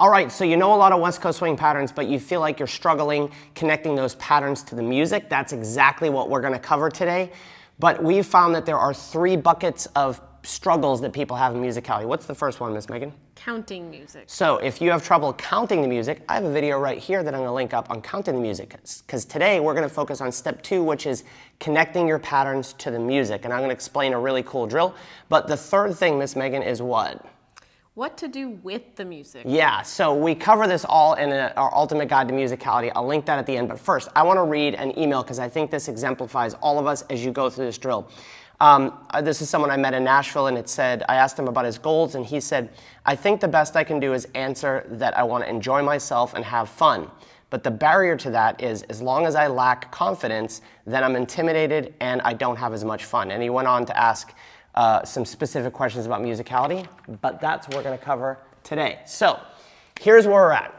All right, so you know a lot of West Coast swing patterns, but you feel like you're struggling connecting those patterns to the music. That's exactly what we're going to cover today. But we've found that there are 3 buckets of struggles that people have in musicality. What's the first one, Miss Megan? Counting music. So if you have trouble counting the music, I have a video right here that I'm going to link up on counting the music. Because today we're going to focus on step 2, which is connecting your patterns to the music. And I'm going to explain a really cool drill. But the third thing, Miss Megan, is what? What to do with the music. Yeah, so we cover this all in our Ultimate Guide to Musicality. I'll link that at the end. But first, I want to read an email because I think this exemplifies all of us as you go through this drill. This is someone I met in Nashville, and it said, I asked him about his goals, and he said, I think the best I can do is answer that I want to enjoy myself and have fun. But the barrier to that is, as long as I lack confidence, then I'm intimidated and I don't have as much fun. And he went on to ask some specific questions about musicality, but that's what we're going to cover today. So here's where we're at.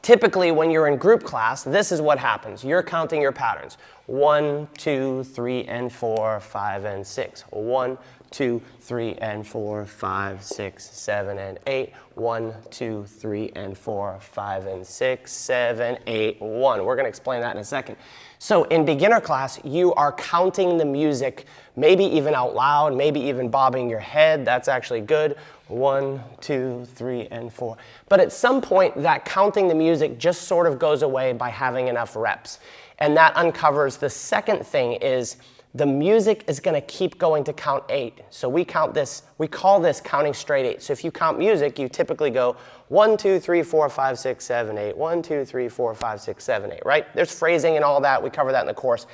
Typically, when you're in group class, this is what happens. You're counting your patterns. 1, 2, 3, and 4, 5, and 6. 1, 2, 3, and 4, 5, 6, 7, and 8. 1, 2, 3, and 4, 5, and 6, 7, 8, 1. We're going to explain that in a second. So in beginner class, you are counting the music, maybe even out loud, maybe even bobbing your head. That's actually good. 1, 2, 3, and 4. But at some point, that counting the music just sort of goes away by having enough reps. And that uncovers the second thing is the music is going to keep going to count 8. So we call this counting straight 8. So if you count music, you typically go 1, 2, 3, 4, 5, 6, 7, 8. 1, 2, 3, 4, 5, 6, 7, 8, right? There's phrasing and all that. We cover that in the course.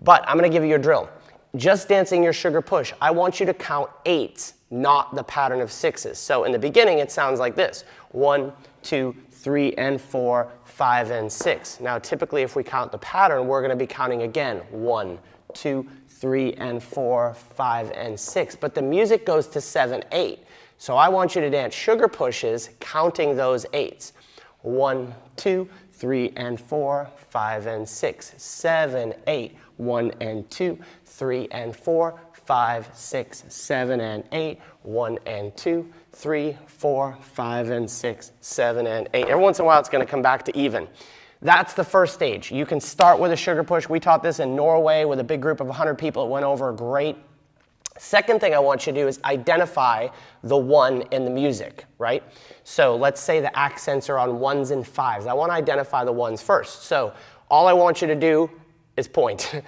But I'm going to give you a drill. Just dancing your sugar push, I want you to count 8s, not the pattern of 6s. So in the beginning, it sounds like this. 1, 2, 3, and 4, 5, and 6. Now, typically, if we count the pattern, we're going to be counting again. 1, 2, 3, and 4, 5, and 6. But the music goes to 7, 8. So I want you to dance sugar pushes, counting those 8s. 1, 2, 3, and 4, 5, and 6. 7, 8. 1 and 2, 3 and 4, 5, 6, 7, and 8. 1 and 2, 3, 4, 5, and 6, 7, and 8. Every once in a while, it's going to come back to even. That's the first stage. You can start with a sugar push. We taught this in Norway with a big group of 100 people. It went over great. Second thing I want you to do is identify the 1 in the music, right? So let's say the accents are on 1s and 5s. I want to identify the 1s first. So all I want you to do is point.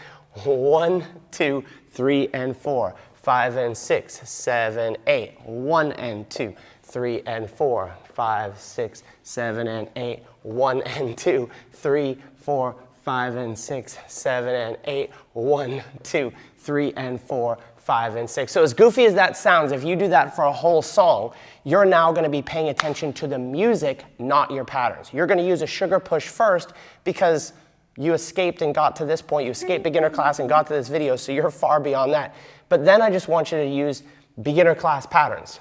1, 2, 3, and 4, 5, and 6, 7, 8. 1 and 2, 3, and 4, 5, 6, 7, and 8. 1 and 2, 3, 4, 5, and 6, 7, and 8. 1, 2, 3, and 4, 5, and 6. So as goofy as that sounds, if you do that for a whole song, you're now going to be paying attention to the music, not your patterns. You're going to use a sugar push first because you escaped and got to this point. You escaped beginner class and got to this video, so you're far beyond that. But then I just want you to use beginner class patterns.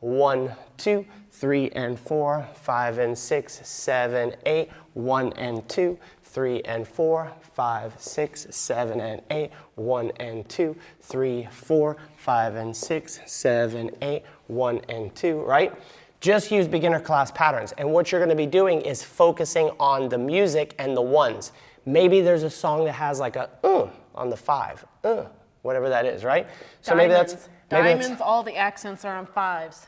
1, 2, 3, and 4, 5, and 6, 7, 8. 1 and 2, 3, and 4, 5, 6, 7, and 8. 1 and 2, 3, 4, 5, and 6, 7, 8. 1 and 2, right? Just use beginner class patterns. And what you're going to be doing is focusing on the music and the 1s. Maybe there's a song that has like a on the 5, whatever that is, right? So Diamonds. maybe that's All the accents are on 5s.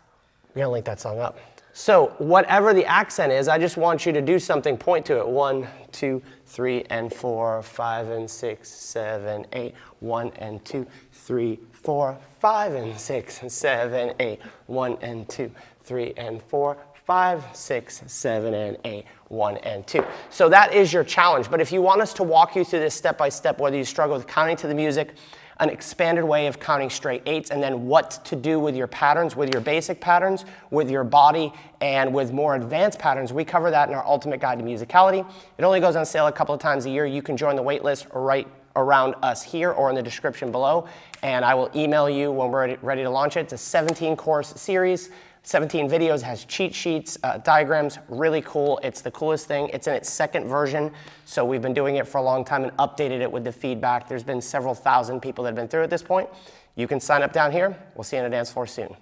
We're going to link that song up. So whatever the accent is, I just want you to do something, point to it. 1, 2, 3, and 4, 5, and 6, 7, 8. 1 and 2, 3, 4, 5, and 6, 7, 8. 1 and 2, 3, and 4, 5, 6, 7, and 8. 1 and 2. So that is your challenge. But if you want us to walk you through this step by step, whether you struggle with counting to the music, an expanded way of counting straight 8s, and then what to do with your patterns, with your basic patterns, with your body, and with more advanced patterns, we cover that in our Ultimate Guide to Musicality. It only goes on sale a couple of times a year. You can join the wait list right around us here or in the description below, and I will email you when we're ready to launch it. It's a 17-course series. 17 videos, has cheat sheets, diagrams, really cool. It's the coolest thing. It's in its 2nd version, so we've been doing it for a long time and updated it with the feedback. There's been several thousand people that have been through at this point. You can sign up down here. We'll see you on the dance floor soon.